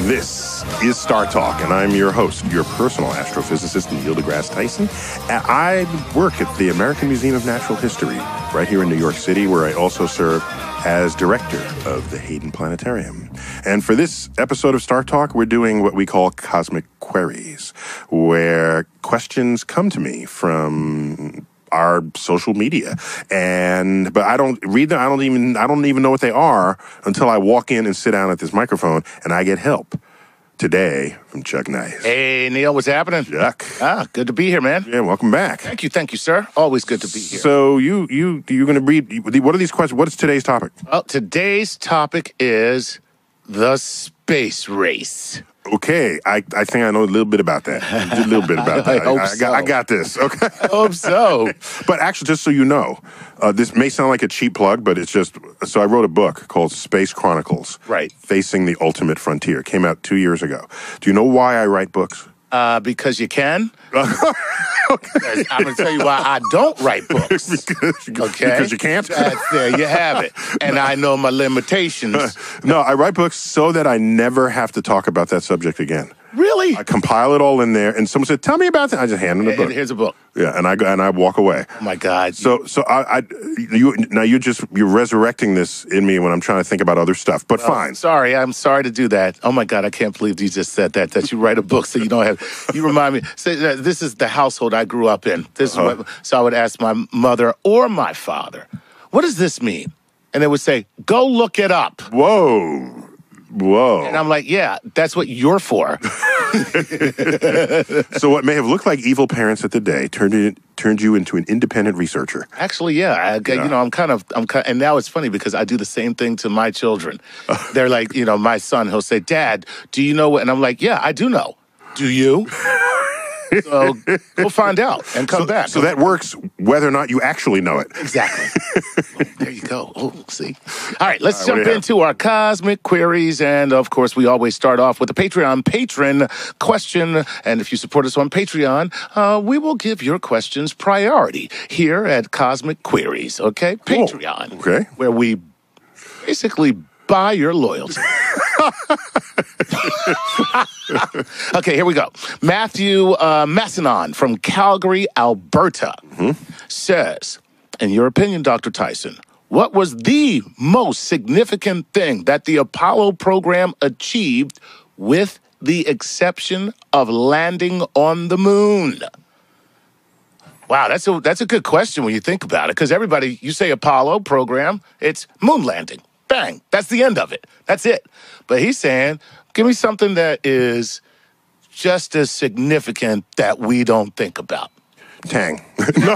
This is Star Talk, and I'm your host, your personal astrophysicist, Neil deGrasse Tyson. I work at the American Museum of Natural History right here in New York City, where I also serve as director of the Hayden Planetarium. And for this episode of Star Talk, we're doing what we call Cosmic Queries, where questions come to me from our social media, but I don't read them. I don't even know what they are until I walk in and sit down at this microphone, and I get help today from Chuck Nice. Hey, Neil, what's happening? Chuck. Good to be here, man. Yeah, welcome back. Thank you, sir. Always good to be here. So you're going to read. What are these questions? What is today's topic? Well, today's topic is the space race. Okay, I think I know a little bit about that. A little bit about that. I got this. Okay. I hope so. But actually, just so you know, this may sound like a cheap plug, but it's just, so I wrote a book called Space Chronicles. Right. Facing the Ultimate Frontier. It came out 2 years ago. Do you know why I write books? Because you can. Okay. I'm going to tell you why I don't write books. Because you can't? There you have it. And I know my limitations. No, I write books so that I never have to talk about that subject again. Really? I compile it all in there, and someone said, "Tell me about that." I just hand them the book. Here's a book. Yeah, and I walk away. Oh my God! So you're resurrecting this in me when I'm trying to think about other stuff. But fine. I'm sorry to do that. Oh my God, I can't believe you just said that. That you write a book so you don't have. You remind me. Say that this is the household I grew up in. This is what, so I would ask my mother or my father, "What does this mean?" And they would say, "Go look it up." Whoa. And I'm like, yeah, that's what you're for. So what may have looked like evil parents at the day turned you into an independent researcher. Actually, yeah. I'm kind of, and now it's funny because I do the same thing to my children. They're like, my son, he'll say, "Dad, do you know what?" And I'm like, "Yeah, I do know." "Do you?" So go find out and come back. So that works whether or not you actually know it. Exactly. There you go. Oh, see. All right, let's jump into our cosmic queries. And, of course, we always start off with a Patreon patron question. And if you support us on Patreon, we will give your questions priority here at Cosmic Queries, okay? Patreon. Okay. Where we basically buy your loyalty. Okay, here we go. Matthew Massinon from Calgary, Alberta says, in your opinion, Dr. Tyson, what was the most significant thing that the Apollo program achieved with the exception of landing on the moon? Wow, that's a good question when you think about it, because everybody, you say Apollo program, it's moon landing. Bang, that's the end of it. That's it. But he's saying, give me something that is just as significant that we don't think about. Tang. No.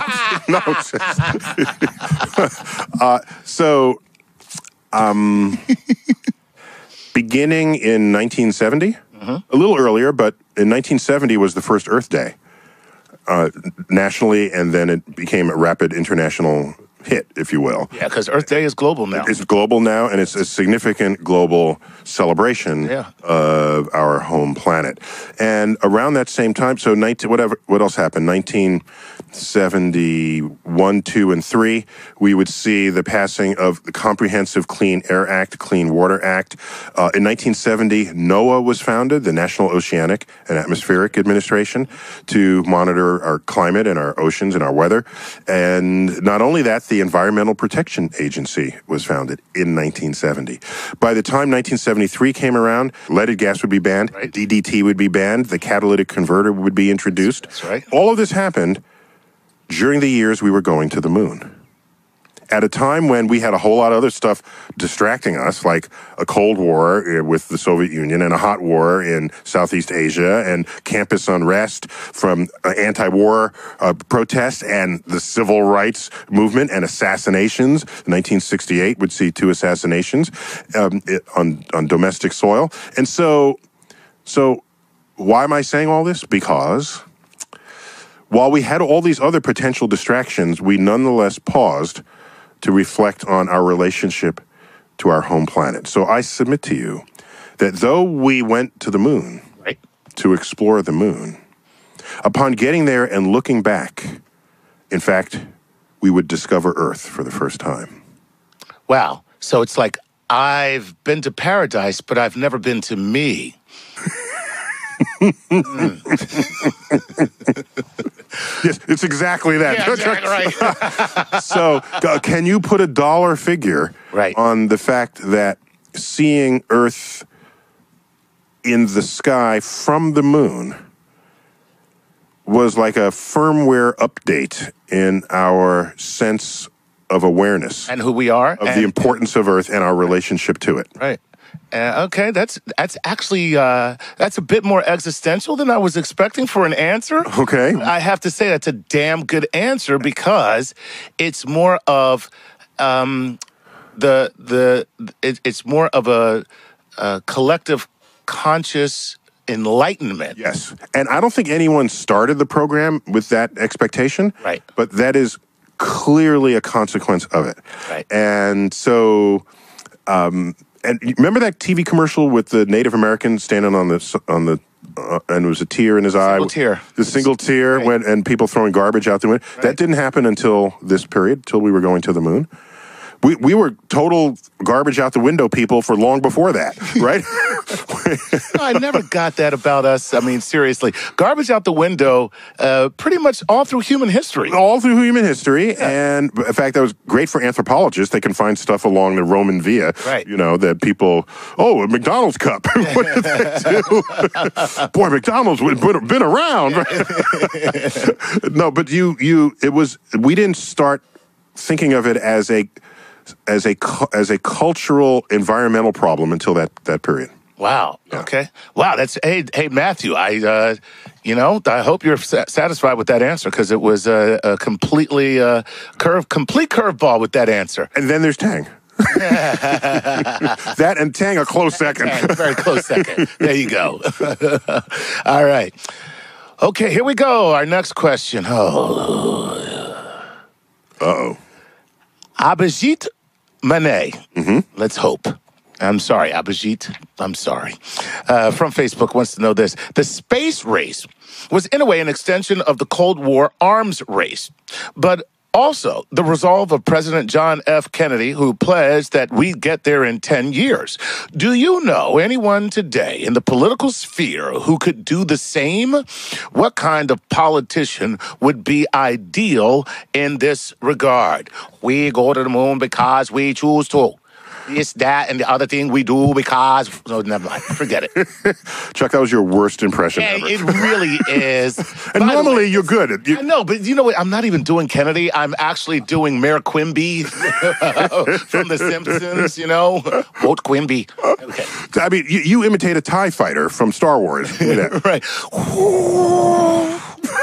Beginning in 1970, a little earlier, but in 1970 was the first Earth Day nationally, and then it became a rapid international hit, if you will. Yeah, because Earth Day is global now. It's global now, and it's a significant global celebration of our home planet. And around that same time, so what else happened? 1971, 2, and 3, we would see the passing of the Comprehensive Clean Air Act, Clean Water Act. In 1970, NOAA was founded, the National Oceanic and Atmospheric Administration, to monitor our climate and our oceans and our weather. And not only that, the Environmental Protection Agency was founded in 1970. By the time 1973 came around, leaded gas would be banned, DDT would be banned, the catalytic converter would be introduced. That's right. All of this happened during the years we were going to the moon. At a time when we had a whole lot of other stuff distracting us, like a Cold War with the Soviet Union and a hot war in Southeast Asia and campus unrest from anti-war protests and the civil rights movement and assassinations. 1968 would see 2 assassinations on domestic soil. And so why am I saying all this? Because while we had all these other potential distractions, we nonetheless paused to reflect on our relationship to our home planet. So I submit to you that though we went to the moon to explore the moon, upon getting there and looking back, in fact, we would discover Earth for the first time. Wow. So it's like I've been to paradise, but I've never been to me. Yes, it's exactly that. Yeah, exactly right. So, can you put a dollar figure on the fact that seeing Earth in the sky from the moon was like a firmware update in our sense of awareness And who we are. of the importance of Earth and our relationship to it? Right. Okay, that's actually that's a bit more existential than I was expecting for an answer. Okay. I have to say that's a damn good answer because it's more of it's more of a collective conscious enlightenment. Yes. And I don't think anyone started the program with that expectation. Right. But that is clearly a consequence of it. Right. And so, and you remember that TV commercial with the Native American standing on the and it was a tear in his eye. The single tear, and people throwing garbage out the window. Right. That didn't happen until this period, till we were going to the moon. We were total garbage out the window people for long before that, right? I never got that about us. I mean, seriously. Garbage out the window pretty much all through human history. All through human history. Yeah. And in fact, that was great for anthropologists. They can find stuff along the Roman Via, you know, that people, a McDonald's cup. What did that do? Boy, McDonald's would have been around. Right? No, but we didn't start thinking of it as a cultural environmental problem until that period. Wow. Yeah. Okay. Wow. That's hey Matthew. I hope you're satisfied with that answer because it was a complete curveball with that answer. And then there's Tang. That and Tang a close second. Tang, very close second. There you go. All right. Okay. Here we go. Our next question. Abhijit Manet. Mm-hmm. Let's hope. I'm sorry, Abhijit. I'm sorry. From Facebook wants to know this. The space race was, in a way, an extension of the Cold War arms race, but also the resolve of President John F. Kennedy, who pledged that we'd get there in 10 years. Do you know anyone today in the political sphere who could do the same? What kind of politician would be ideal in this regard? We go to the moon because we choose to. This, that, and the other thing we do because... No, never mind. Forget it. Chuck, that was your worst impression ever. It really is. And normally you're good. I know, but you know what? I'm not even doing Kennedy. I'm actually doing Mayor Quimby from The Simpsons, you know? Vote Quimby. Okay. I mean, you imitate a TIE fighter from Star Wars. Right.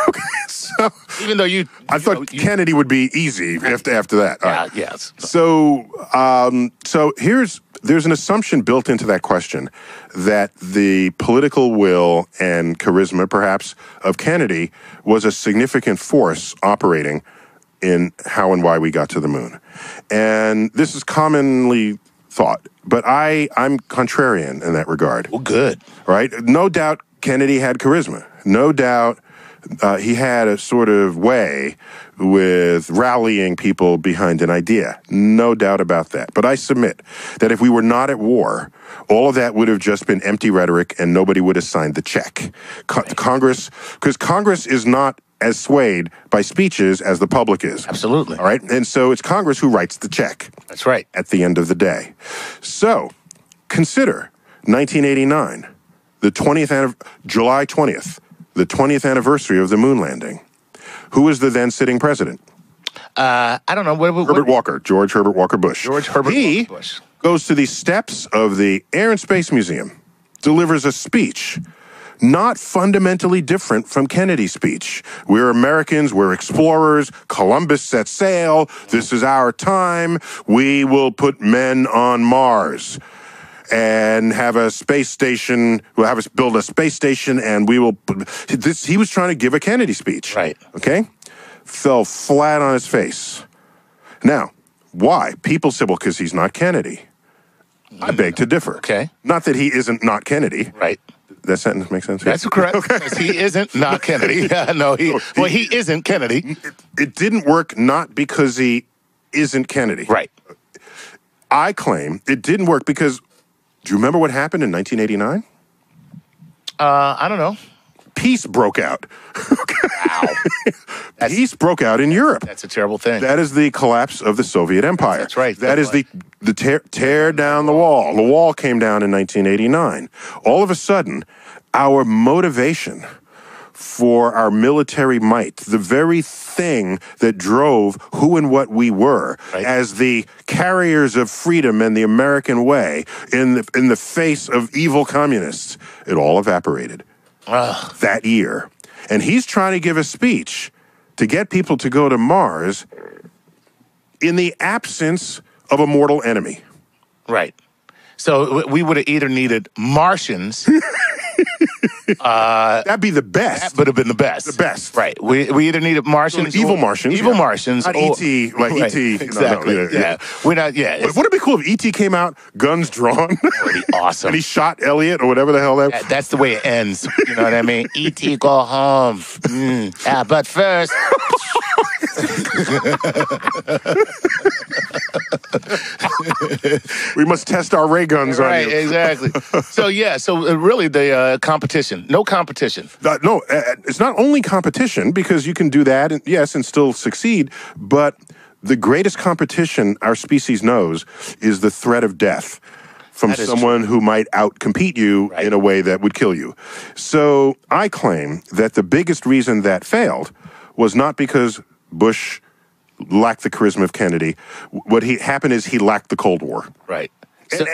Okay, so... Even though I thought Kennedy would be easy after that. Yeah, yes. So there's an assumption built into that question that the political will and charisma, perhaps, of Kennedy was a significant force operating in how and why we got to the moon. And this is commonly thought, but I'm contrarian in that regard. Well, good. Right? No doubt Kennedy had charisma. No doubt he had a sort of way with rallying people behind an idea. No doubt about that. But I submit that if we were not at war, all of that would have just been empty rhetoric and nobody would have signed the check. Congress, because Congress is not as swayed by speeches as the public is. Absolutely. All right? And so it's Congress who writes the check. That's right. At the end of the day. So consider 1989, July 20th. The 20th anniversary of the moon landing. Who was the then sitting president? I don't know. George Herbert Walker Bush. Walker Bush. Goes to the steps of the Air and Space Museum, delivers a speech, not fundamentally different from Kennedy's speech. We're Americans, we're explorers, Columbus set sail, this is our time, we will put men on Mars. And have a space station. We'll have us build a space station, and we will. He was trying to give a Kennedy speech, right? Okay, fell flat on his face. Now, why? People said, "Well, because he's not Kennedy." I beg to differ. Okay, not that he isn't not Kennedy. Right. That sentence makes sense. That's correct. Okay. He isn't not Kennedy. No, he isn't Kennedy. It didn't work not because he isn't Kennedy. Right. I claim it didn't work because, do you remember what happened in 1989? I don't know. Peace broke out. Wow. Peace broke out in Europe. That's a terrible thing. That is the collapse of the Soviet Empire. That's right. That is the tear down the wall. The wall came down in 1989. All of a sudden, our motivation for our military might, the very thing that drove who and what we were as the carriers of freedom and the American way in the face of evil communists, it all evaporated that year. And he's trying to give a speech to get people to go to Mars in the absence of a mortal enemy. Right. So we would have either needed Martians. That'd be the best. That would have been the best. The best. Right. We either needed Martians. Evil Martians. Evil Martians. Not E.T. Like right. E.T. Exactly. No, yeah. We're not, Wouldn't it be cool if E.T. came out, guns drawn? That would be awesome. And he shot Elliot or whatever the hell that. That's the way it ends. You know what I mean? E.T. go home. But first. We must test our ray guns on you. Right, exactly. So really the competition. No competition. No, it's not only competition, because you can do that, and still succeed, but the greatest competition our species knows is the threat of death from someone who might outcompete you in a way that would kill you. So I claim that the biggest reason that failed was not because Bush lacked the charisma of Kennedy. What happened is he lacked the Cold War. Right.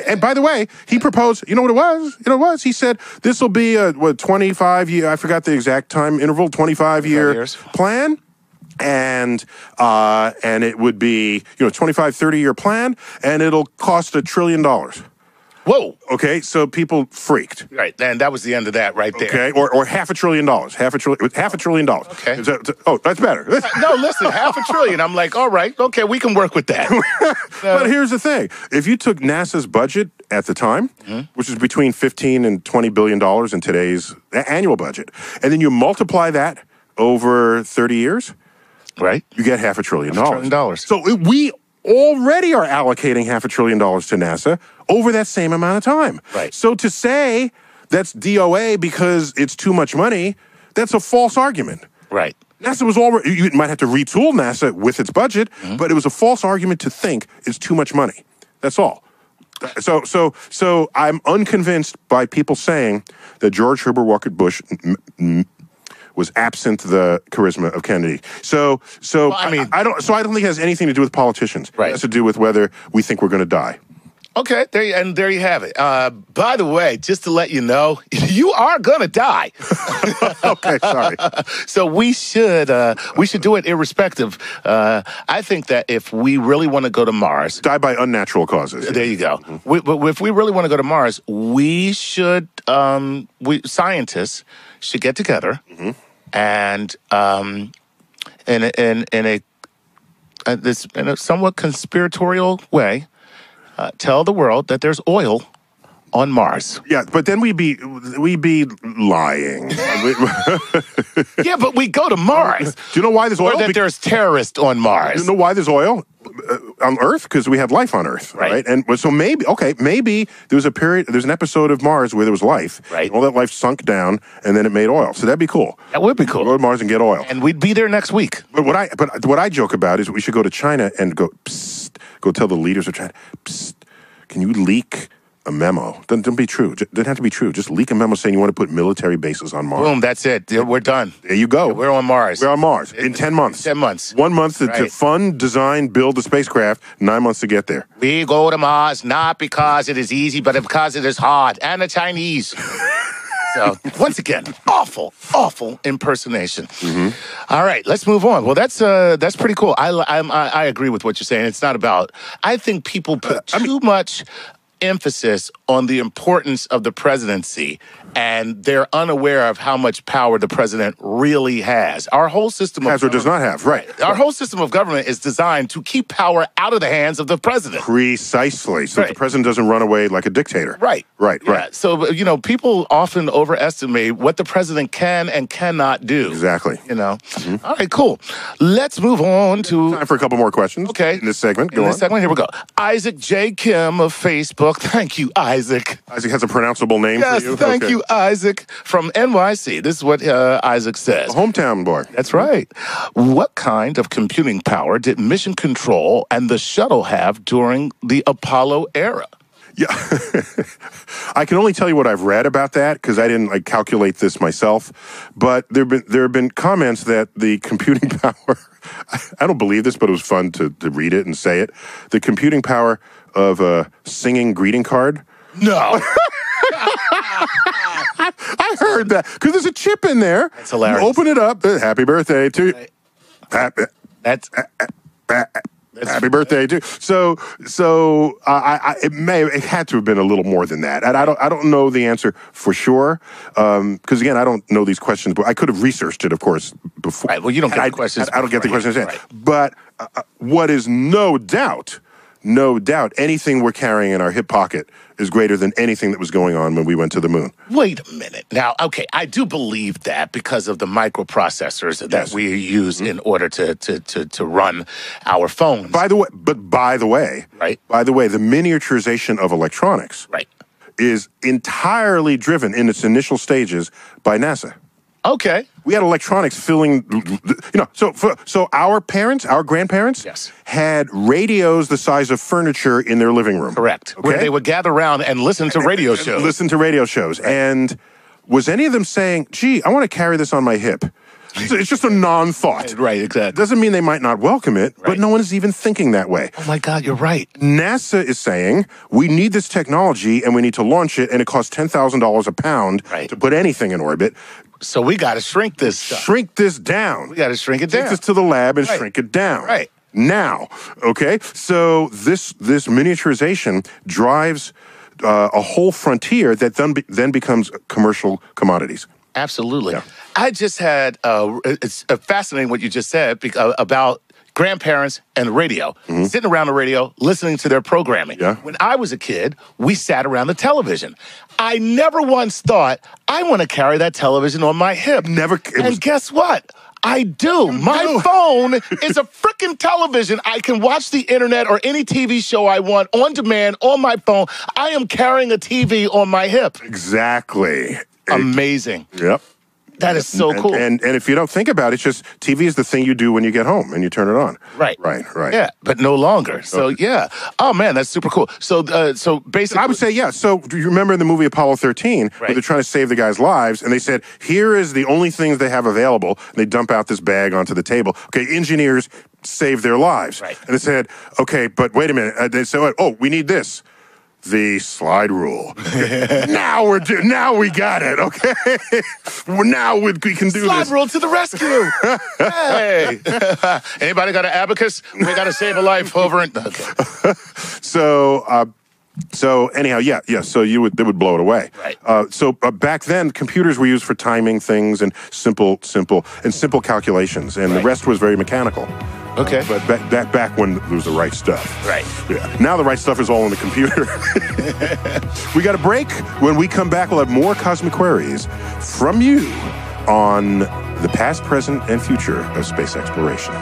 And by the way, he proposed, you know what it was? You know what it was? He said, this will be a 25-year, I forgot the exact time interval, 25-year plan. And it would be, 25, 30-year plan, and it'll cost $1 trillion. Whoa. Okay, so people freaked. Right, and that was the end of that right there. Okay, or $500 billion. $500 billion. Okay. That's better. No, listen, $500 billion. I'm like, all right, okay, we can work with that. But here's the thing. If you took NASA's budget at the time, which is between $15 and $20 billion in today's annual budget, and then you multiply that over 30 years, right, you get $500 billion. So we already are allocating $500 billion to NASA over that same amount of time. Right. So to say that's DOA because it's too much money, that's a false argument. Right. NASA was already, you might have to retool NASA with its budget, but it was a false argument to think it's too much money. That's all. So I'm unconvinced by people saying that George Herbert Walker Bush was absent the charisma of Kennedy. So I don't think it has anything to do with politicians. Right. It has to do with whether we think we're going to die. Okay, there you have it. By the way, just to let you know, you are gonna die. Okay, sorry. So we should do it irrespective. I think that if we really want to go to Mars, Die by unnatural causes. there you go. If we really want to go to Mars, we should scientists should get together and in a somewhat conspiratorial way. Tell the world that there's oil on Mars. Yeah, but then we'd be lying. Yeah, but we go to Mars. Do you know why there's oil? Or that there's terrorists on Mars. You know why there's oil on Earth? Because we had life on Earth, right? And so maybe there was there's an episode of Mars where there was life. Right. All that life sunk down, and then it made oil. So that'd be cool. That would be cool. Go to Mars and get oil. And we'd be there next week. But what I joke about is we should go to China and go tell the leaders of China, psst, can you leak a memo? Doesn't be true. Doesn't have to be true. Just leak a memo saying you want to put military bases on Mars. Boom, that's it. We're done. There you go. We're on Mars. We're on Mars in 10 months. 10 months. 1 month to fund, design, build the spacecraft, 9 months to get there. We go to Mars not because it is easy, but because it is hard. And the Chinese. So, once again, awful impersonation. All right, let's move on. Well, that's pretty cool. I agree with what you're saying. It's not about. I think people put too much emphasis on the importance of the presidency, and they're unaware of how much power the president really has. Our whole system of Has or does not have, right. Our whole system of government is designed to keep power out of the hands of the president. Precisely. So Right. the president doesn't run away like a dictator. Right. Right, Yeah. right. So, people often overestimate what the president can and cannot do. Exactly. All right, cool. Let's move on to... Time for a couple more questions. Okay. In this segment. In Go this on. segment, here we go. Isaac J. Kim of Facebook. Thank you, Isaac. Isaac has a pronounceable name Yes, for you. thank Okay. you, Isaac from NYC. This is what Isaac says. A hometown boy. That's right. What kind of computing power did Mission Control and the shuttle have during the Apollo era? Yeah. I can only tell you what I've read about that because I didn't calculate this myself. But there have been comments that the computing power, I don't believe this, but it was fun to read it and say it. The computing power of a singing greeting card. No. I heard that because there's a chip in there. That's hilarious. You open it up. Happy birthday to you. That's Happy birthday to. So it had to have been a little more than that, and I don't know the answer for sure because again I don't know these questions, but I could have researched it, of course, before. Right. Well, you don't get the questions. I don't get the questions. Right. But what is no doubt, anything we're carrying in our hip pocket is greater than anything that was going on when we went to the moon. Wait a minute. Now, okay, I do believe that because of the microprocessors that Yes. we use in order to run our phones. By the way, Right. By the way, the miniaturization of electronics Right. is entirely driven in its initial stages by NASA. Okay. We had electronics filling, so our parents, our grandparents, Yes. had radios the size of furniture in their living room. Correct. Okay? Where they would gather around and listen to radio shows. Listen to radio shows. And was any of them saying, gee, I want to carry this on my hip? It's just a non-thought. Right, exactly. Doesn't mean they might not welcome it, but Right. no one is even thinking that way. Oh my God, you're right. NASA is saying we need this technology and we need to launch it, and it costs $10,000 a pound Right. to put anything in orbit. So we got to shrink this stuff. Shrink this down. We got to shrink it Take down. this to the lab and Right. shrink it down. Right. Now, okay? So this miniaturization drives a whole frontier that then becomes commercial commodities. Absolutely. Yeah. I just had, it's fascinating what you just said about grandparents and the radio, sitting around the radio, listening to their programming. Yeah. When I was a kid, we sat around the television. I never once thought, I want to carry that television on my hip. Never. And guess what? I do. My do. phone is a freaking television. I can watch the internet or any TV show I want on demand on my phone. I am carrying a TV on my hip. Exactly. Amazing. Yep. That is so cool. And if you don't think about it, it's just TV is the thing you do when you get home and you turn it on. Right. Right. Yeah, but no longer. So, yeah. Oh, man, that's super cool. So basically... I would say, yeah. So do you remember in the movie Apollo 13 where Right. they're trying to save the guys' lives and they said, here is the only things they have available. And they dump out this bag onto the table. Okay, engineers save their lives. Right. And they said, okay, but wait a minute. They said, oh, we need this. The slide rule. Now we got it. Okay, now we can do Slide this. rule to the rescue. Hey. Anybody got an abacus? We got to save a life over it. Okay. So anyhow, yeah. So they would blow it away. Right. So back then, computers were used for timing things and simple calculations, and the rest was very mechanical. Okay. But back when there was the right stuff. Right. Yeah. Now the right stuff is all in the computer. We got a break. When we come back, we'll have more cosmic queries from you on the past, present, and future of space exploration.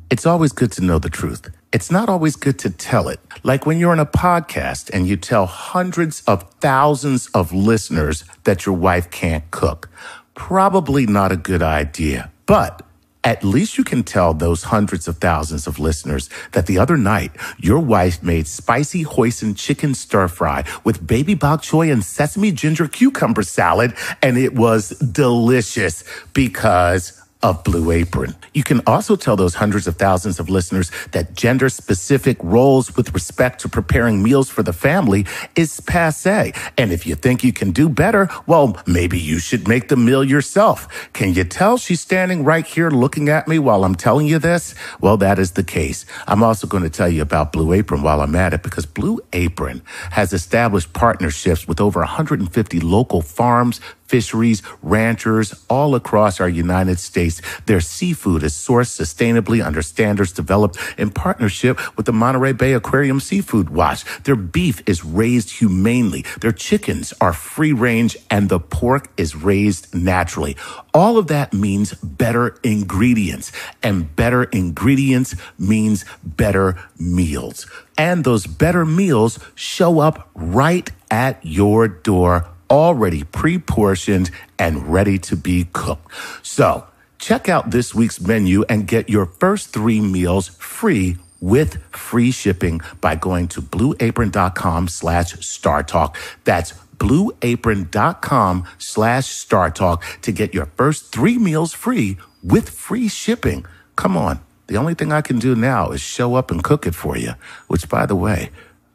It's always good to know the truth. It's not always good to tell it. Like when you're in a podcast and you tell hundreds of thousands of listeners that your wife can't cook. Probably not a good idea. But at least you can tell those hundreds of thousands of listeners that the other night, your wife made spicy hoisin chicken stir fry with baby bok choy and sesame ginger cucumber salad, and it was delicious because of Blue Apron. You can also tell those hundreds of thousands of listeners that gender-specific roles with respect to preparing meals for the family is passé. And if you think you can do better, well, maybe you should make the meal yourself. Can you tell she's standing right here looking at me while I'm telling you this? Well, that is the case. I'm also going to tell you about Blue Apron while I'm at it, because Blue Apron has established partnerships with over 150 local farms, fisheries, ranchers all across our United States. Their seafood is sourced sustainably under standards developed in partnership with the Monterey Bay Aquarium Seafood Watch. Their beef is raised humanely. Their chickens are free range, and the pork is raised naturally. All of that means better ingredients, and better ingredients means better meals. And those better meals show up right at your door, already pre-portioned and ready to be cooked. So check out this week's menu and get your first 3 meals free with free shipping by going to blueapron.com/StarTalk. That's blueapron.com/StarTalk to get your first 3 meals free with free shipping. Come on. The only thing I can do now is show up and cook it for you, which, by the way,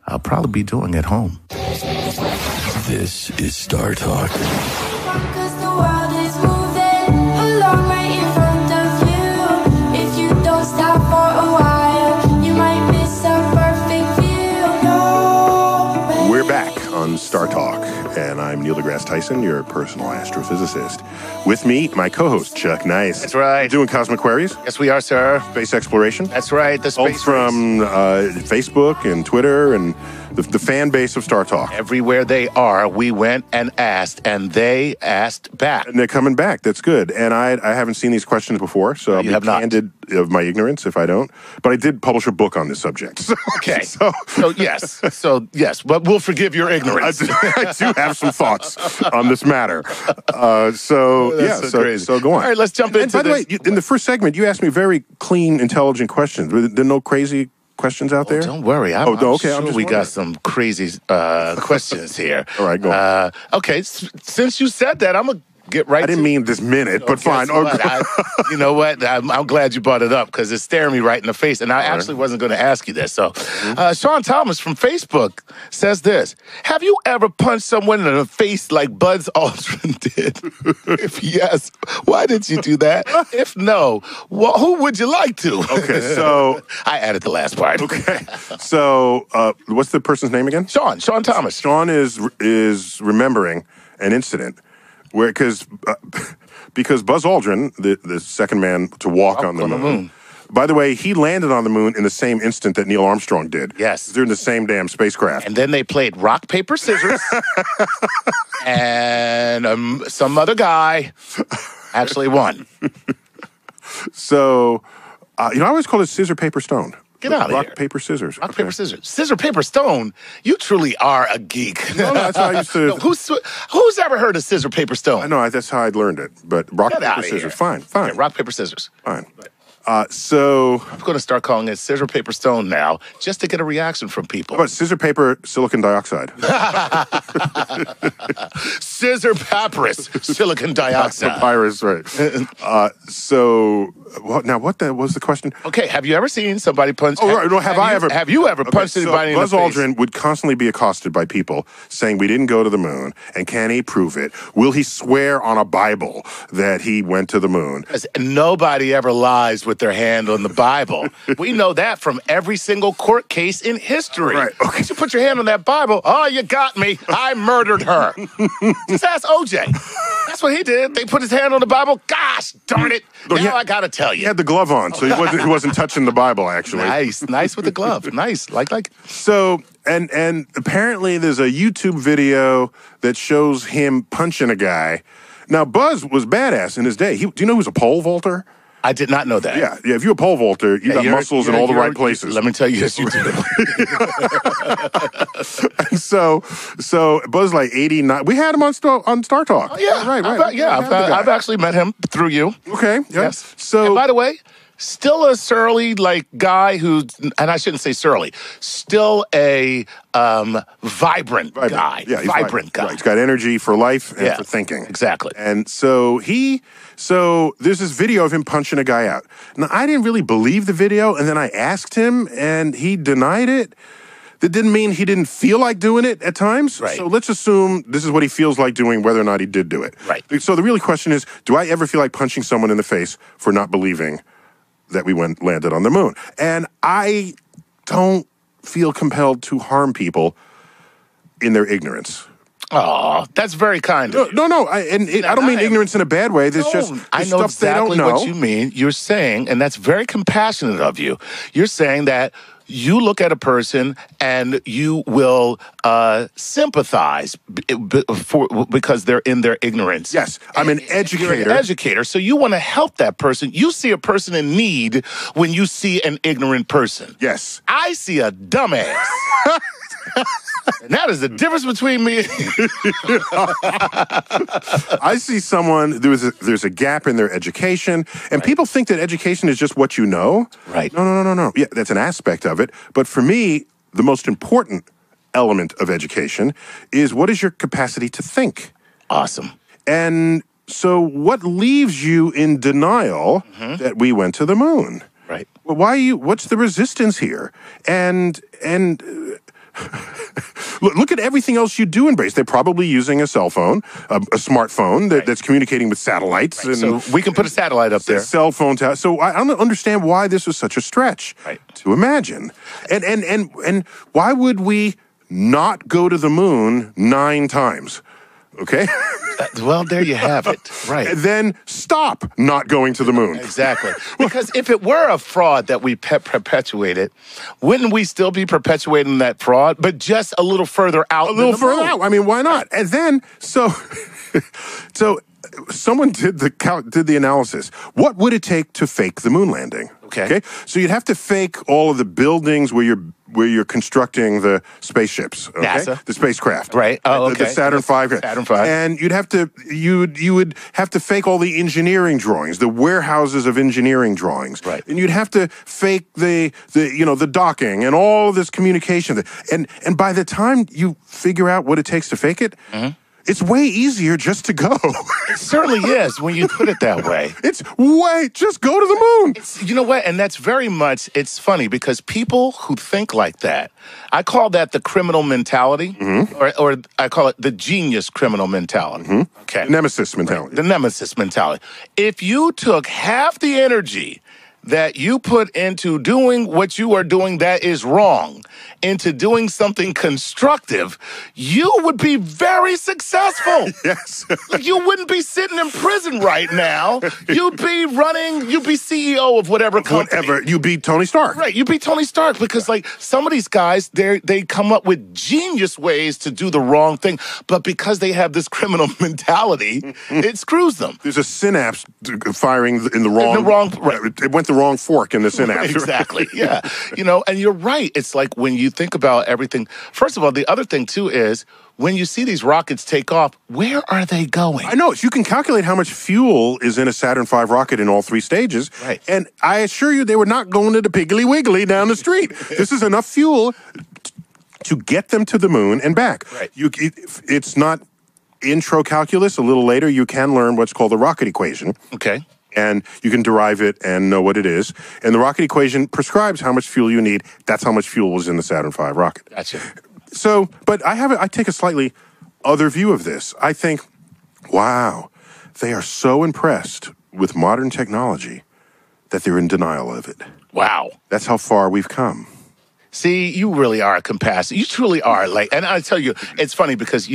I'll probably be doing at home. This is Star Talk. Cause the world is moving along right in front of you. If you don't stop for a while, you might miss a perfect view. No. We're back on Star Talk, and I'm Neil deGrasse Tyson, your personal astrophysicist. With me, my co-host, Chuck Nice. That's right. Doing cosmic queries, Yes, we are, sir. space exploration. That's right. The All space from Facebook and Twitter and the fan base of Star Talk. Everywhere they are, we went and asked, and they asked back. And they're coming back. That's good. And I haven't seen these questions before, so I'll You be have not. candid of my ignorance if I don't. But I did publish a book on this subject. So, Okay. So yes, but we'll forgive your ignorance. I do have some thoughts on this matter. That's so crazy. So go on. All right, let's jump And into by the way, this. in the first segment, you asked me very clean, intelligent questions. There are no crazy questions out there? Don't worry. I'm okay. I'm sure just we wondering. got some crazy questions here. All right, go on. Okay, since you said that, I'm going to get right I didn't mean this minute, but fine. Guess what? You know what? I'm glad you brought it up because it's staring me right in the face. And I actually wasn't going to ask you this. So, Sean Thomas from Facebook says this. Have you ever punched someone in the face like Buzz Aldrin did? If yes, why did you do that? If no, well, who would you like to? Okay, so I added the last part. okay, so what's the person's name again? Sean Thomas. Sean is remembering an incident where because Buzz Aldrin, the second man to walk on the moon. By the way, he landed on the moon in the same instant that Neil Armstrong did. Yes. They're in the same damn spacecraft. And then they played rock, paper, scissors. And some other guy actually won. So, I always call it scissor, paper, stone. Get out of Rock, here. paper, scissors. Rock, paper, scissors. Scissor, paper, stone. You truly are a geek. No, that's how I used to. No, who's ever heard of scissor, paper, stone? I know that's how I learned it. But rock, Get paper, outta scissors. here. Fine. Okay, rock, paper, scissors. Fine. So, I'm going to start calling it scissor, paper, stone now, just to get a reaction from people. how about scissor, paper, silicon dioxide? Scissor, papyrus, silicon dioxide. Papyrus, right. Now what was the question? Okay, have you ever seen somebody punch? Oh, right. No, have you ever punched anybody in the Buzz face? Aldrin would constantly be accosted by people saying we didn't go to the moon, and can he prove it? Will he swear on a Bible that he went to the moon? Because nobody ever lies with their hand on the Bible. We know that from every single court case in history. Right, okay. Once you put your hand on that Bible, oh, you got me. I murdered her. Just ask OJ. That's what he did. They put his hand on the Bible. Gosh darn it. No, Now I got to tell He you. had the glove on, so he wasn't touching the Bible, actually. Nice with the glove. Nice. Like. So, and apparently there's a YouTube video that shows him punching a guy. Now, Buzz was badass in his day. Do you know who's a pole vaulter? I did not know that. Yeah. If you're a pole vaulter, you got muscles in all the right places. Let me tell you, yes, you do. And so Buzz like 89. We had him on Star Talk. Oh, yeah. Right. I've actually met him through you. Okay. Yeah. Yes. So And by the way, still a surly guy who, and I shouldn't say surly, still a vibrant guy. Yeah, he's vibrant guy. Right. He's got energy for life and for thinking. Exactly. And so there's this video of him punching a guy out. Now, I didn't really believe the video, and then I asked him, and he denied it. That didn't mean he didn't feel like doing it at times. Right. So let's assume this is what he feels like doing, whether or not he did do it. Right. So the real question is, do I ever feel like punching someone in the face for not believing that we landed on the moon? And I don't feel compelled to harm people in their ignorance. Oh, that's very kind of you. No. I don't mean ignorance in a bad way. There's just I know stuff exactly they don't know. what you mean. You're saying, and that's very compassionate of you. You're saying that you look at a person and you will sympathize because they're in their ignorance. Yes, I'm an educator. You're an educator, so you want to help that person. You see a person in need when you see an ignorant person. Yes. I see a dumbass. And that is the difference between me and you. I see someone, there's a gap in their education, and people think that education is just what you know. Right. No. Yeah, that's an aspect of it. But for me, the most important element of education is what is your capacity to think? Awesome. And so what leaves you in denial that we went to the moon? Right. Well, what's the resistance here? And look at everything else you do embrace. They're probably using a cell phone, a smartphone that's communicating with satellites. Right. And so we can put a satellite up there. Cell phone. So I don't understand why this is such a stretch to imagine. And why would we not go to the moon 9 times? Okay? Well, there you have it. Right. And then stop not going to the moon. Exactly. Because if it were a fraud that we perpetuated, wouldn't we still be perpetuating that fraud, but just a little further out? A little further out. I mean, why not? And then, so someone did the analysis. What would it take to fake the moon landing? Okay. So you'd have to fake all of the buildings where you're constructing the spaceships. Okay? NASA. The spacecraft. Right. Oh, okay. The Saturn V. Saturn V. And you would have to fake all the engineering drawings, the warehouses of engineering drawings. Right. And you'd have to fake the docking and all of this communication. And by the time you figure out what it takes to fake it, it's way easier just to go. It certainly is when you put it that way. Just go to the moon. You know what? And that's very much, it's funny because people who think like that, I call that the criminal mentality, or I call it the genius criminal mentality. Okay. Nemesis mentality. The nemesis mentality. If you took half the energy that you put into doing what you are doing that is wrong into doing something constructive, you would be very successful. Yes. Like you wouldn't be sitting in prison right now. You'd be CEO of whatever company. Whatever. You'd be Tony Stark. Right, you'd be Tony Stark because like some of these guys, they come up with genius ways to do the wrong thing, but because they have this criminal mentality, it screws them. There's a synapse firing in the wrong... It went the wrong fork in the synapse. Exactly, yeah. And you're right. It's like when you think about everything, first of all, the other thing too is when you see these rockets take off, where are they going? I know. You can calculate how much fuel is in a Saturn V rocket in all 3 stages. Right. And I assure you they were not going to the Piggly Wiggly down the street. This is enough fuel to get them to the moon and back. Right. It's not intro calculus. A little later, you can learn what's called the rocket equation. Okay. And you can derive it and know what it is. And the rocket equation prescribes how much fuel you need. That's how much fuel was in the Saturn V rocket. Gotcha. So, but I take a slightly other view of this. I think, wow, they are so impressed with modern technology that they're in denial of it. Wow. That's how far we've come. See, you really are a compassionate. You truly are. And I tell you, it's funny because,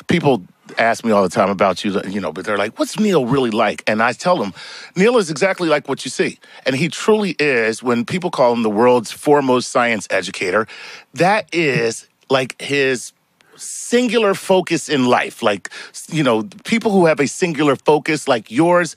people ask me all the time about you, but they're like, what's Neil really like? And I tell them, Neil is exactly like what you see. And he truly is, when people call him the world's foremost science educator, that is like his singular focus in life, like, people who have a singular focus like yours,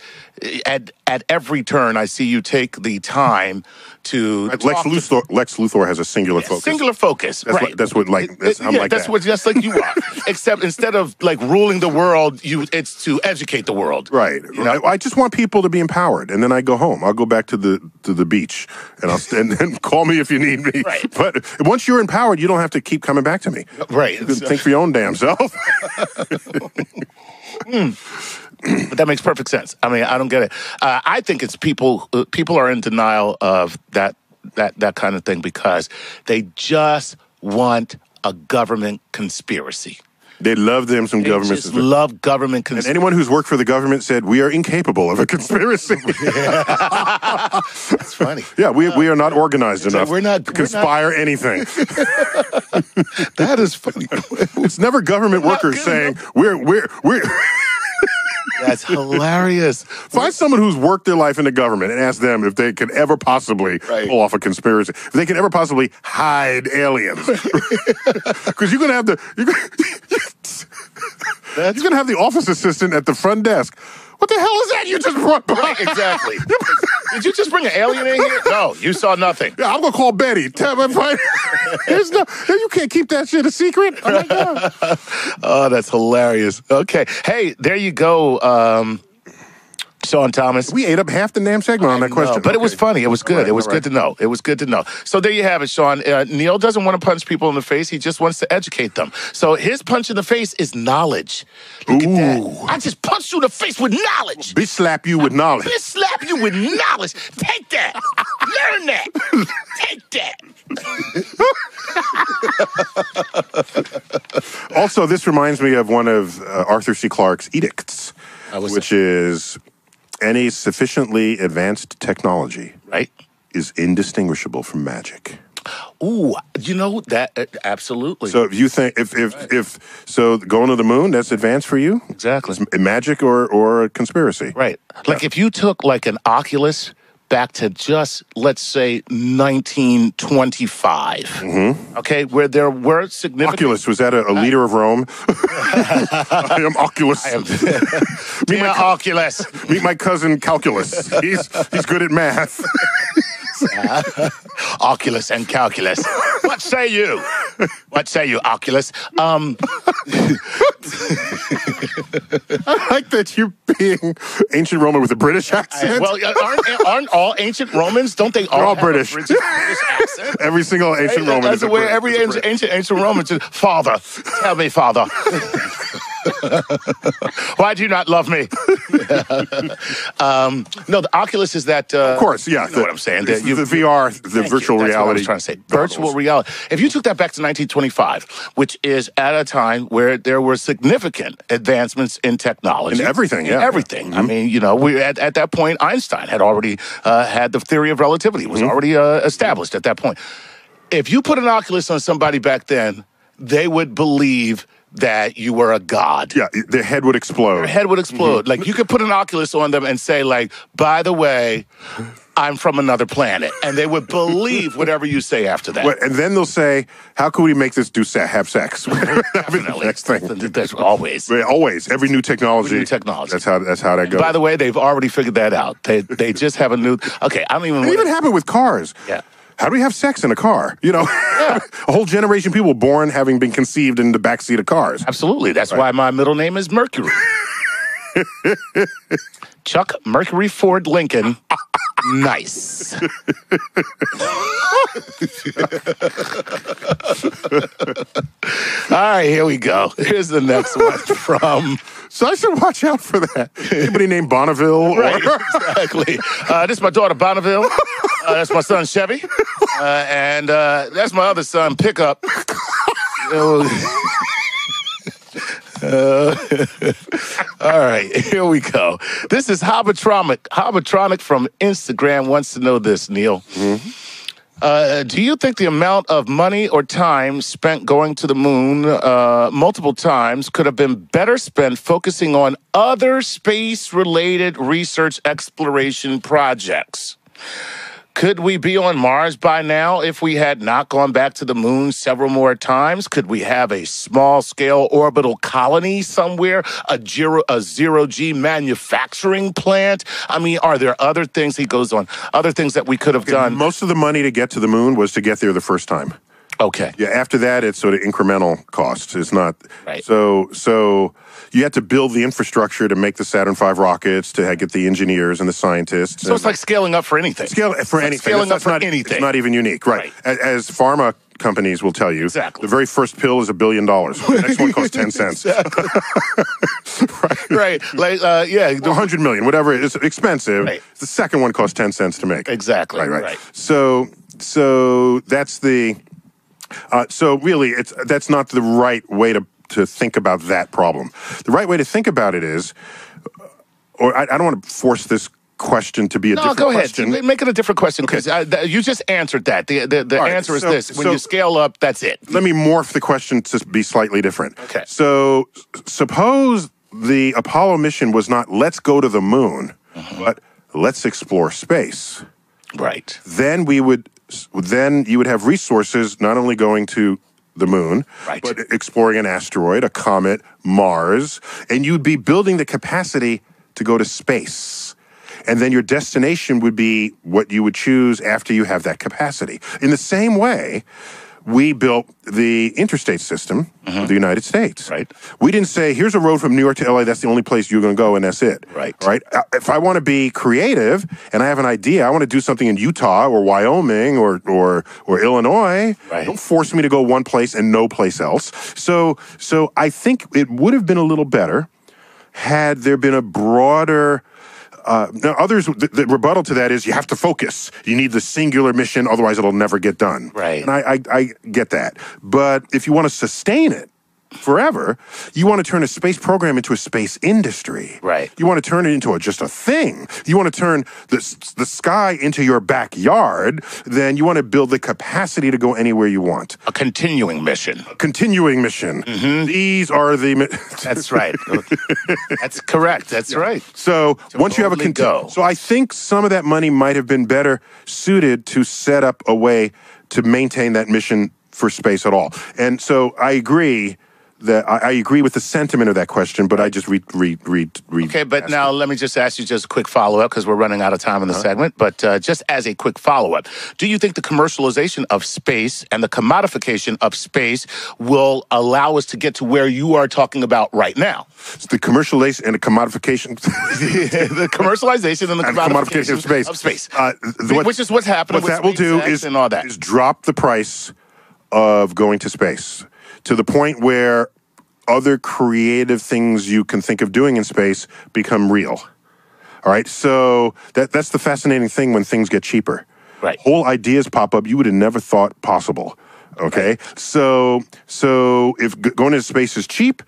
at every turn, I see you take the time to Lex Luthor has a singular focus. Singular focus, that's right? What, that's what like that's, I'm like that's that. what just like you are. Except instead of like ruling the world, it's to educate the world. Right. I just want people to be empowered, and then I go home. I'll go back to the beach, and and call me if you need me. Right. But once you're empowered, you don't have to keep coming back to me. Right. Think for your own damn self. But that makes perfect sense. I mean, I don't get it. I think it's people are in denial of that kind of thing because they just want a government conspiracy. They love them some government. Just love government conspiracy. And anyone who's worked for the government said we are incapable of a conspiracy. That's funny. Yeah, we are not organized enough. We're not to conspire anything. That is funny. It's never government workers saying we're. That's hilarious. Find someone who's worked their life in the government and ask them if they could ever possibly pull off a conspiracy. If they could ever possibly hide aliens. Because you're going to have you're going to have the office assistant at the front desk. What the hell is that you just brought by? Right, exactly. Did you just bring an alien in here? No, you saw nothing. Yeah, I'm going to call Betty. Tell me you can't keep that shit a secret. Oh, my God. Oh, that's hilarious. Okay. Hey, there you go, Sean Thomas. We ate up half the damn segment on that question. But it was funny. It was good. Right, it was good to know. It was good to know. So there you have it, Sean. Neil doesn't want to punch people in the face. He just wants to educate them. So his punch in the face is knowledge. Look at that. I just punched you in the face with knowledge. Bitch slap you with knowledge. Bitch slap you with knowledge. Take that. Learn that. Take that. Also, this reminds me of one of Arthur C. Clarke's edicts, which is any sufficiently advanced technology is indistinguishable from magic. Ooh, that absolutely. So if you think if so, going to the moon, that's advanced for you? Exactly. It's magic or a conspiracy. Right. Like if you took like an Oculus back to just, let's say, 1925, okay, where there were significant... Oculus, was that a leader of Rome? I am Oculus. Meet my Oculus. Meet my cousin Calculus. He's good at math. Oculus and calculus. What say you? What say you, Oculus? I like that you're being ancient Roman with a British accent. Well, aren't all ancient Romans? Don't they all? They're all have British. A British accent? Every single ancient Roman. That's is where every ancient Roman says, "Father, tell me, Father." Why do you not love me? No, the Oculus is that. Of course, yeah. You know what I'm saying? The VR, the virtual reality. That's what I was trying to say. Virtual reality. If you took that back to 1925, which is at a time where there were significant advancements in technology. In everything, yeah. Everything. I mean, we at that point, Einstein had already had the theory of relativity, was already established at that point. If you put an Oculus on somebody back then, they would believe that you were a god. Yeah, their head would explode. Their head would explode. Like, you could put an Oculus on them and say, like, by the way, I'm from another planet. And they would believe whatever you say after that. And then they'll say, how can we make this have sex? Definitely. Next thing. That's always. Always. Every new technology. New technology. That's how that goes. By the way, they've already figured that out. They just have a new... Okay, I don't even... It even happened with cars. Yeah. How do we have sex in a car? A whole generation of people born having been conceived in the backseat of cars. Absolutely. That's why my middle name is Mercury. Chuck Mercury Ford Lincoln. Nice. All right, here we go. Here's the next one from... So I should watch out for that. Anybody named Bonneville? Right, exactly. This is my daughter, Bonneville. That's my son, Chevy. And that's my other son, Pickup. All right, here we go. This is Hobotronic. Hobotronic from Instagram wants to know this, Neil. Do you think the amount of money or time spent going to the moon multiple times could have been better spent focusing on other space-related research exploration projects? Could we be on Mars by now if we had not gone back to the moon several more times? Could we have a small-scale orbital colony somewhere, a zero-G manufacturing plant? I mean, are there other things, he goes on, other things that we could have done? Most of the money to get to the moon was to get there the first time. Okay. Yeah, after that, it's sort of incremental costs. It's not Right. So you had to build the infrastructure to make the Saturn V rockets, to get the engineers and the scientists. So it's like scaling up for anything. Scaling for anything. Scaling up for not, anything. It's not even unique, right? As pharma companies will tell you, Exactly. the very first pill is $1 billion. The next one costs 10 cents. Right. Like, yeah. 100 million, whatever. It's expensive. Right. The second one costs 10 cents to make. Exactly. Right. So that's the. So really, that's not the right way to think about that problem. The right way to think about it is, or I don't want to force this question to be a different question. No, go ahead. Make it a different question because you just answered that. The right, answer is so- this. When so- you scale up, that's it. Let me morph the question to be slightly different. Okay. So suppose the Apollo mission was not let's go to the moon, but let's explore space. Right. Then you would have resources not only going to the moon, Right. but exploring an asteroid, a comet, Mars, and you'd be building the capacity to go to space. And then your destination would be what you would choose after you have that capacity. In the same way, we built the interstate system of the United States. Right. We didn't say, here's a road from New York to LA, that's the only place you're going to go, and that's it. Right. Right? If I want to be creative and I have an idea, I want to do something in Utah or Wyoming or Illinois, Right. don't force me to go one place and no place else. So I think it would have been a little better had there been a broader. Now, the rebuttal to that is you have to focus. You need the singular mission, otherwise it'll never get done. Right. And I get that. But if you want to sustain it forever, you want to turn a space program into a space industry. Right. You want to turn it into just a thing. You want to turn the sky into your backyard. Then you want to build the capacity to go anywhere you want. A continuing mission. Continuing mission. These are the. That's right. That's correct. That's right. So once you have a boldly go. so I think some of that money might have been better suited to set up a way to maintain that mission for space at all. And so I agree that I agree with the sentiment of that question, but I just read. Okay, but now let me just ask you just a quick follow-up because we're running out of time in the segment. But just as a quick follow-up, do you think the commercialization of space and the commodification of space will allow us to get to where you are talking about right now? The commercialization and the commodification. The commercialization and the commodification of space. Which is what's happening What with that will do SpaceX and all that. is drop the price of going to space to the point where other creative things you can think of doing in space become real. All right, so that's the fascinating thing when things get cheaper. Right. Whole ideas pop up you would have never thought possible. Okay, right. So if going into space is cheap,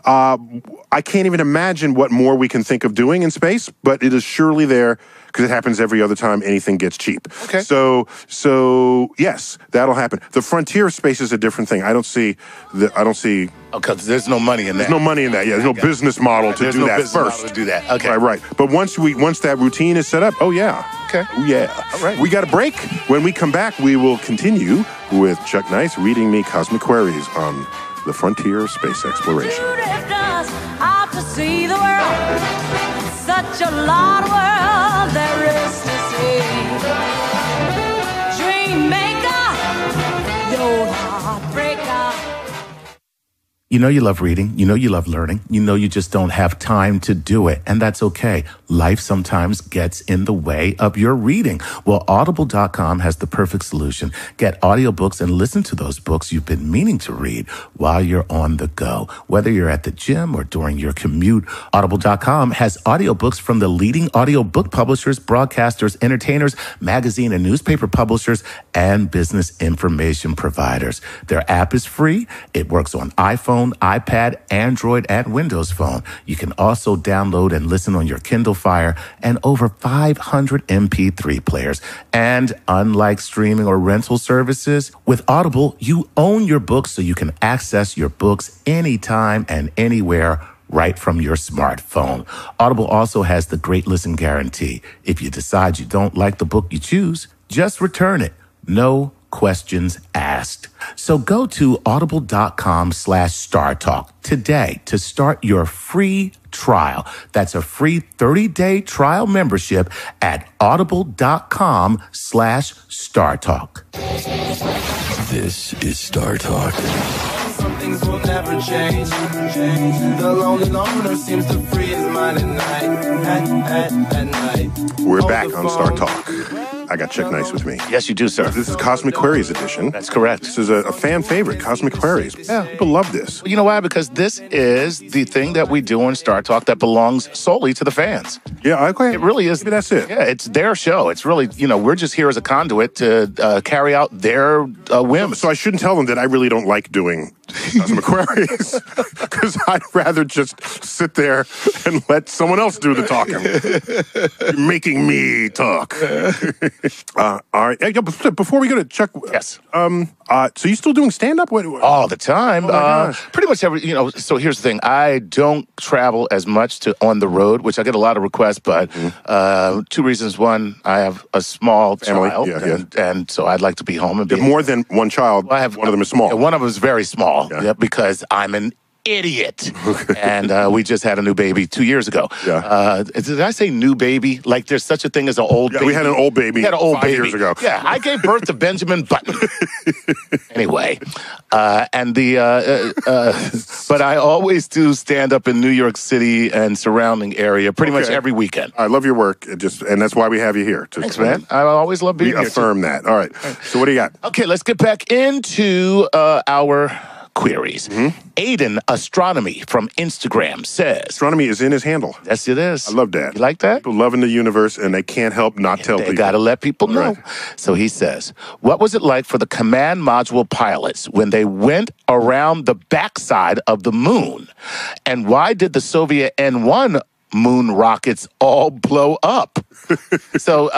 I can't even imagine what more we can think of doing in space, but it is surely there because it happens every other time anything gets cheap. Okay. So yes, that'll happen. The frontier of space is a different thing. I don't see. Because there's no money in that. There's no money in that. Yeah, there's no business model to do that business first. Model to do that. Okay. Right. But once that routine is set up, oh yeah. Okay. Oh yeah. All right. We got a break. When we come back, we will continue with Chuck Nice reading me cosmic queries on the frontier of space exploration. Out to see the world. Such a lot of world there is to see. Dream maker, your heartbreaker. You know you love reading. You know you love learning. You know you just don't have time to do it. And that's okay. Life sometimes gets in the way of your reading. Well, Audible.com has the perfect solution. Get audiobooks and listen to those books you've been meaning to read while you're on the go. Whether you're at the gym or during your commute, Audible.com has audiobooks from the leading audiobook publishers, broadcasters, entertainers, magazine and newspaper publishers, and business information providers. Their app is free. It works on iPhone, iPad, Android, and Windows Phone. You can also download and listen on your Kindle Fire and over 500 MP3 players. And unlike streaming or rental services, with Audible, you own your books so you can access your books anytime and anywhere right from your smartphone. Audible also has the Great Listen Guarantee. If you decide you don't like the book you choose, just return it. No questions asked. So go to audible.com/StarTalk today to start your free trial. That's a free 30-day trial membership at audible.com/StarTalk. This is Star Talk. Some things will never change. The lonely loner seems to free his mind at night. We're back on Star Talk. I got Chuck Nice with me. Yes, you do, sir. This is Cosmic Queries edition. That's correct. This is a fan favorite, Cosmic Queries. Yeah. People love this. You know why? Because this is the thing that we do on Star Talk that belongs solely to the fans. Yeah, okay. It really is. Maybe that's it. Yeah, it's their show. It's really, we're just here as a conduit to carry out their whims. So I shouldn't tell them that I really don't like doing Cosmic Queries because I'd rather just sit there and let someone else do the talking. You're making me talk. All right. Hey, before we go to Chuck. Yes. So you still doing stand-up? All the time. Oh my gosh. Pretty much every, so here's the thing. I don't travel as much on the road, which I get a lot of requests, but two reasons. One, I have a small Family. child, and so I'd like to be home and be. You have more than one child. I have one of them is small. Yeah, one of them is very small. Yeah. Yeah, because I'm an idiot. And we just had a new baby 2 years ago. Yeah. Did I say new baby? Like there's such a thing as an old baby. We had an old baby. We had an old 5 baby years ago. Yeah, I gave birth to Benjamin Button. Anyway, but I always do stand up in New York City and surrounding area pretty much every weekend. I love your work. And that's why we have you here. Thanks, man. I always love being We here. affirm that. All right. So what do you got? Okay, let's get back into our queries. Aiden Astronomy from Instagram says, Astronomy is in his handle. yes, it is. I love that. You like that? People loving the universe, and they can't help not tell They people. got to let people know. Right. So he says, what was it like for the command module pilots when they went around the backside of the moon? And why did the Soviet N-1 moon rockets all blow up? So,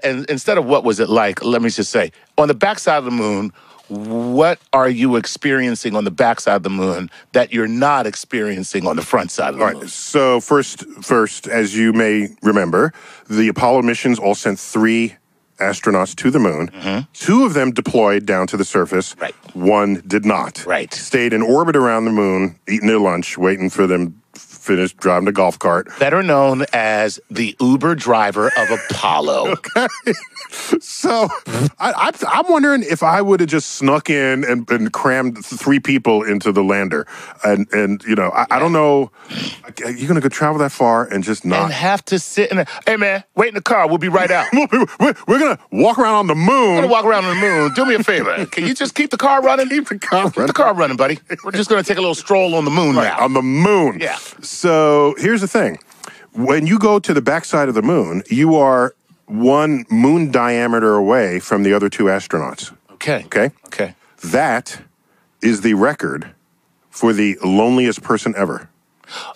and instead of what was it like, let me just say, on the backside of the moon, what are you experiencing on the backside of the moon that you're not experiencing on the front side of the moon? All right. So first, as you may remember, the Apollo missions all sent 3 astronauts to the moon. 2 of them deployed down to the surface. Right. 1 did not. Right. Stayed in orbit around the moon, eating their lunch, waiting for them finish driving the golf cart. Better known as the Uber driver of Apollo. So I'm wondering if I would have just snuck in and crammed 3 people into the lander. And I don't know. You're going to go travel that far and just not. And have to sit in hey, man, wait in the car. We'll be right out. We're going to walk around on the moon. We're going to walk around on the moon. Do me a favor. Can you just keep the car running? Keep the car running. Keep the car running, buddy. We're just going to take a little stroll on the moon now. On the moon. Yeah. So here's the thing. When you go to the backside of the moon, you are 1 moon diameter away from the other 2 astronauts. Okay. Okay? That is the record for the loneliest person ever.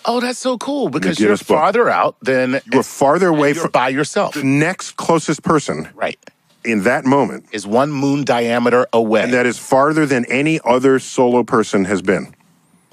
Oh, that's so cool because The you're Guinness Book. farther out than You are farther away you're from by yourself. the next closest person Right. in that moment. Is 1 moon diameter away. And that is farther than any other solo person has been.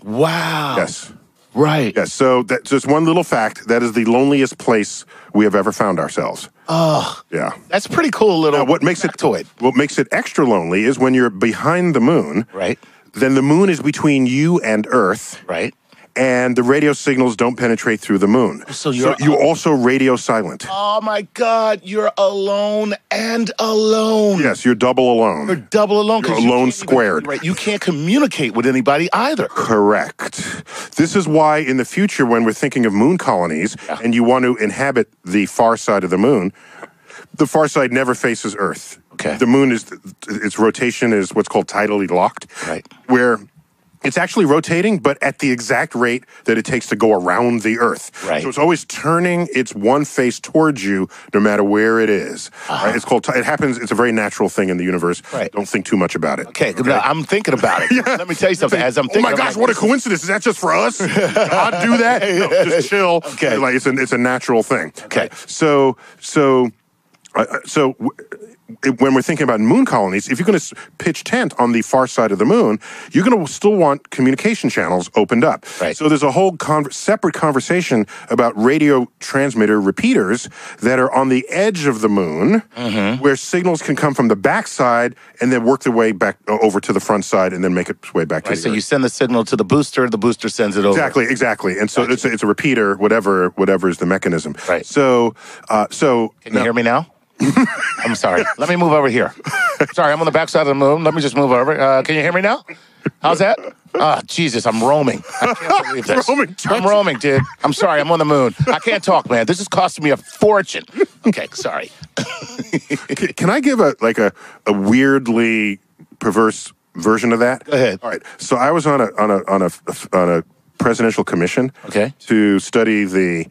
Wow. Yes. Right. Yes. So that's just one little fact. That is the loneliest place we have ever found ourselves. Oh. Yeah. That's a pretty cool little Now, what makes factoid. What makes it extra lonely is when you're behind the moon. Right. Then the moon is between you and Earth. Right. And the radio signals don't penetrate through the moon. So you're also radio silent. Oh my God, you're alone and alone. Yes, you're double alone. You're double alone. 'Cause You're you alone can't even- squared. Right. You can't communicate with anybody either. Correct. This is why in the future, when we're thinking of moon colonies and you want to inhabit the far side of the moon, the far side never faces Earth. Okay. The moon its rotation is what's called tidally locked. Right. Where it's actually rotating, but at the exact rate that it takes to go around the Earth. Right. So it's always turning its one face towards you, no matter where it is. Right? It's called. It happens. It's a very natural thing in the universe. Right. Don't think too much about it. Okay, now, I'm thinking about it. Let me tell you something. As I'm Oh thinking, my I'm gosh, like, what a coincidence! Is that just for us? God do that? No, just chill. Okay. Like it's a natural thing. Okay. when we're thinking about moon colonies, if you're going to pitch tent on the far side of the moon, you're going to still want communication channels opened up. Right. So there's a whole separate conversation about radio transmitter repeaters that are on the edge of the moon, where signals can come from the backside and then work their way back over to the front side and then make its way back to the So Earth. you send the signal to the booster sends it over. Exactly. And so it's a repeater, whatever is the mechanism. Right. So Can you hear me now? I'm sorry. Let me move over here. Sorry, I'm on the backside of the moon. Let me just move over. Can you hear me now? How's that? Oh, Jesus, I'm roaming. I can't believe this. I'm roaming, dude. I'm sorry, I'm on the moon. I can't talk, man. This is costing me a fortune. Okay, sorry. Can I give a weirdly perverse version of that? Go ahead. All right. So I was on a presidential commission to study the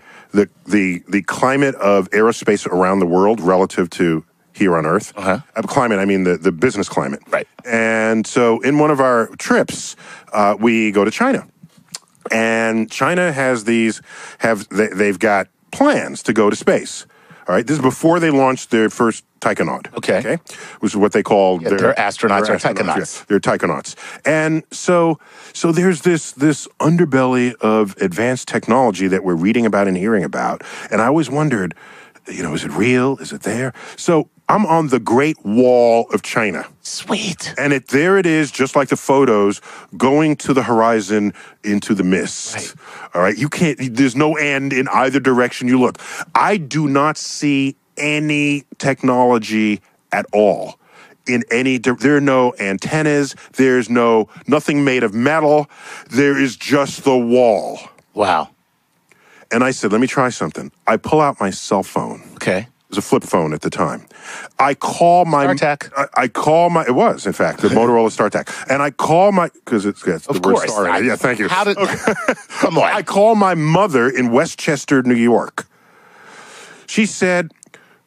climate of aerospace around the world relative to here on Earth. Climate, I mean the business climate. Right. And so in one of our trips, we go to China. And China has they've got plans to go to space. All right, this is before they launched their first taikonaut. Okay. Which is what they call their astronauts are taikonauts. Yeah, they're taikonauts. And so there's this underbelly of advanced technology that we're reading about and hearing about. And I always wondered, is it real? Is it there? So I'm on the Great Wall of China. Sweet. And there it is, just like the photos, going to the horizon into the mist. Right. All right, there's no end in either direction you look. I do not see any technology at all. There are no antennas. There's nothing made of metal. There is just the wall. Wow. And I said, let me try something. I pull out my cell phone. Okay. It was a flip phone at the time. I call my StarTAC. It was, in fact, the Motorola StarTAC. And I call because it's the word star in it. Yeah, thank you. Come on. I call my mother in Westchester, New York. She said,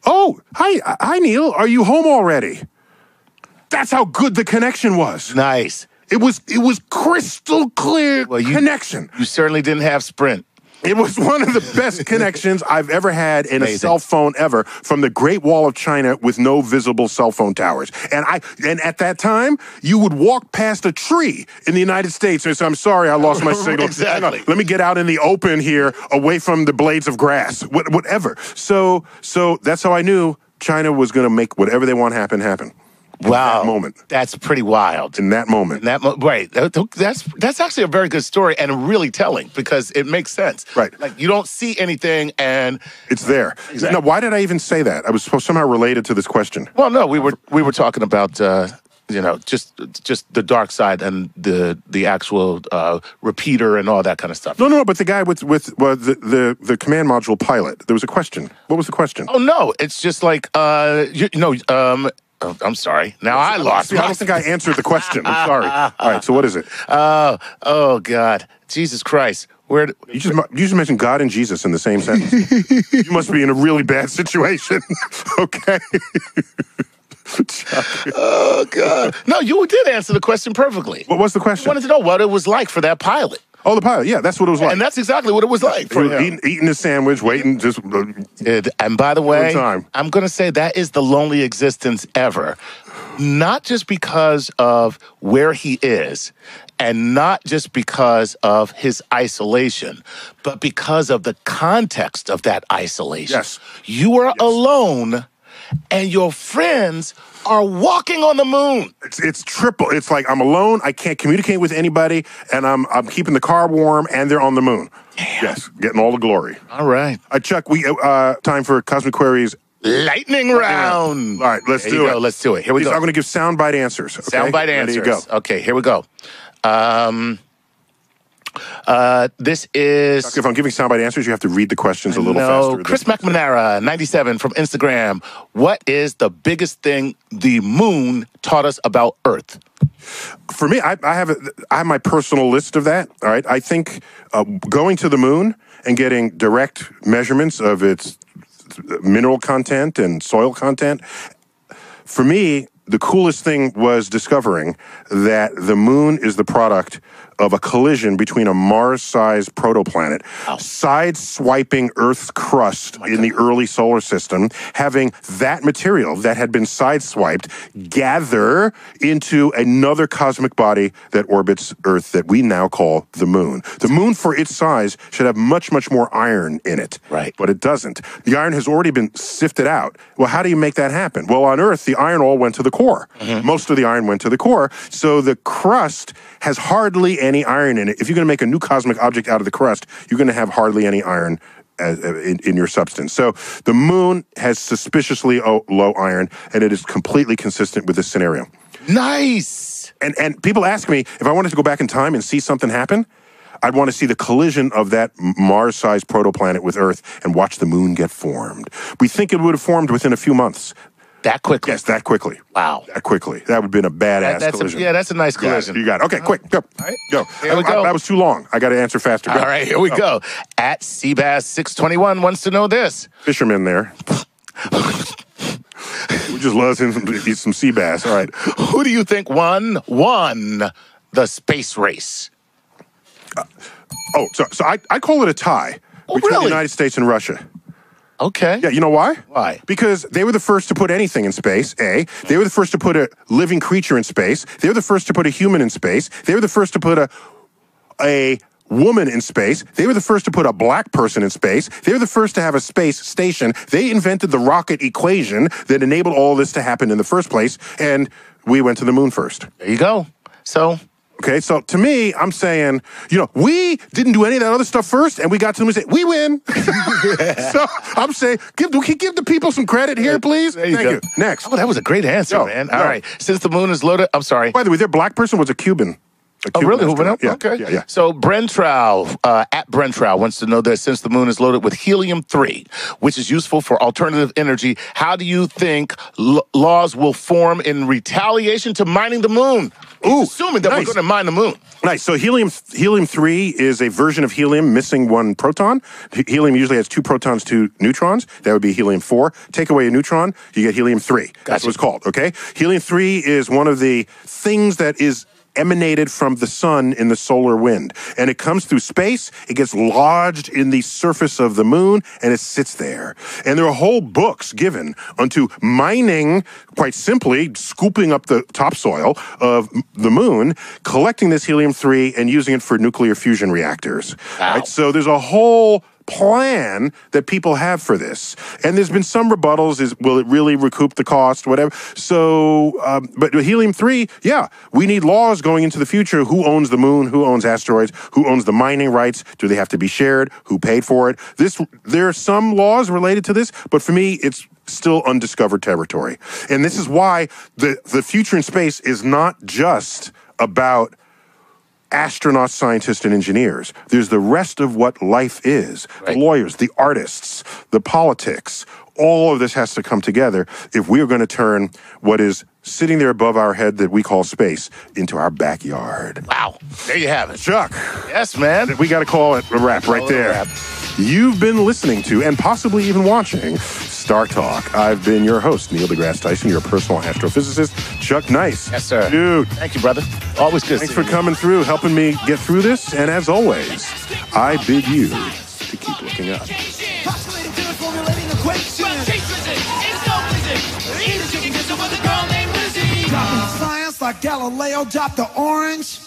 "Oh, hi, Neil. Are you home already?" That's how good the connection was. Nice. It was crystal clear connection. You certainly didn't have Sprint. It was one of the best connections I've ever had in Amazing. a cell phone ever, from the Great Wall of China with no visible cell phone towers. And at that time, you would walk past a tree in the United States and say, "I'm sorry, I lost my signal. Exactly. Hang on, let me get out in the open here, away from the blades of grass," whatever. So that's how I knew China was going to make whatever they want happen. Wow. That moment. That's pretty wild. In that moment. Right. That's actually a very good story and really telling, because it makes sense. Right. Like, you don't see anything and it's there. Exactly. Now, why did I even say that? I was somehow related to this question. Well, no, we were talking about just the dark side and the actual repeater and all that kind of stuff. No, but the guy with the command module pilot, there was a question. What was the question? Oh no, it's just like I'm sorry. Now I lost. I don't think I answered the question. I'm sorry. All right, so what is it? Oh God, Jesus Christ! You just mentioned God and Jesus in the same sentence. You must be in a really bad situation. Okay. Oh God! No, you did answer the question perfectly. What was the question? I wanted to know what it was like for that pilot. Oh, the pilot. Yeah, that's what it was like. And that's exactly what it was like for him. Eating his sandwich, waiting just... And by the way, time. I'm going to say that is the lonely existence ever. Not just because of where he is, and not just because of his isolation, but because of the context of that isolation. Yes. You are alone, and your friends are walking on the moon. It's triple. It's like I'm alone. I can't communicate with anybody, and I'm keeping the car warm, and they're on the moon. Damn. Yes, getting all the glory. All right. Chuck, we time for Cosmic Queries Lightning round. All right, let's do it. Let's do it. Here we go. I'm going to give soundbite answers. Okay? Soundbite answers. There you go. Okay, here we go. This is... Chuck, if I'm giving soundbite answers, you have to read the questions a little faster. Chris McNamara, 97 from Instagram. What is the biggest thing the moon taught us about Earth? For me, I have my personal list of that. All right, I think going to the moon and getting direct measurements of its mineral content and soil content. For me, the coolest thing was discovering that the moon is the product of a collision between a Mars-sized protoplanet, side-swiping Earth's crust in the early solar system, having that material that had been side-swiped gather into another cosmic body that orbits Earth that we now call the moon. The moon, for its size, should have much, much more iron in it. Right. But it doesn't. The iron has already been sifted out. Well, how do you make that happen? Well, on Earth, the iron all went to the core. Most of the iron went to the core. So the crust has hardly any iron in it. If you're going to make a new cosmic object out of the crust, you're going to have hardly any iron in your substance. So the moon has suspiciously low iron, and it is completely consistent with this scenario. Nice. And people ask me, if I wanted to go back in time and see something happen, I'd want to see the collision of that Mars-sized protoplanet with Earth and watch the moon get formed. We think it would have formed within a few months. That quickly? Yes, that quickly. Wow. That quickly. That would have been a badass collision. That's a nice collision. Yeah, you got it. Okay, quick, go. All right. Go. Here we go. That was too long. I got to answer faster. Go. All right, here we go. At Seabass621 wants to know this. Fisherman there. We just loves him to eat some sea bass. All right. Who do you think won the space race? So I call it a tie between the United States and Russia. Okay. Yeah, you know why? Why? Because they were the first to put anything in space, A. They were the first to put a living creature in space. They were the first to put a human in space. They were the first to put a woman in space. They were the first to put a black person in space. They were the first to have a space station. They invented the rocket equation that enabled all this to happen in the first place, and we went to the moon first. There you go. So... Okay, so to me, I'm saying, we didn't do any of that other stuff first, and we got to them and said, we win. So I'm saying, can you give the people some credit here, please? Thank you. Next. Oh, that was a great answer, man. All right. Since the moon is loaded, I'm sorry. By the way, their black person was a Cuban. Oh, really? Who went up? Yeah, okay. Yeah. So Brentrow, at Brentrow, wants to know that since the moon is loaded with helium-3, which is useful for alternative energy, how do you think laws will form in retaliation to mining the moon? Assuming that we're going to mine the moon. Nice. So helium-3 is a version of helium missing one proton. Helium usually has 2 protons, 2 neutrons. That would be helium-4. Take away a neutron, you get helium-3. That's what it's called, okay? Helium-3 is one of the things that is emanated from the sun in the solar wind. And it comes through space, it gets lodged in the surface of the moon, and it sits there. And there are whole books given unto mining, quite simply, scooping up the topsoil of the moon, collecting this helium-3 and using it for nuclear fusion reactors. Wow. Right? So there's a whole plan that people have for this. And there's been some rebuttals. Will it really recoup the cost, whatever? So, but helium-3, yeah, we need laws going into the future. Who owns the moon? Who owns asteroids? Who owns the mining rights? Do they have to be shared? Who paid for it? There are some laws related to this, but for me, it's still undiscovered territory. And this is why the future in space is not just about astronauts, scientists, and engineers. There's the rest of what life is. Right. The lawyers, the artists, the politics. All of this has to come together if we are going to turn what is sitting there above our head that we call space into our backyard. Wow. There you have it. Chuck. Yes, man. We got to call it a wrap right there. You've been listening to, and possibly even watching, Star Talk. I've been your host, Neil deGrasse Tyson, your personal astrophysicist. Chuck Nice. Yes, sir. Dude. Thank you, brother. Always good. Thanks for coming through, helping me get through this. And as always, I bid you to keep looking up. Science like Galileo dropped the orange.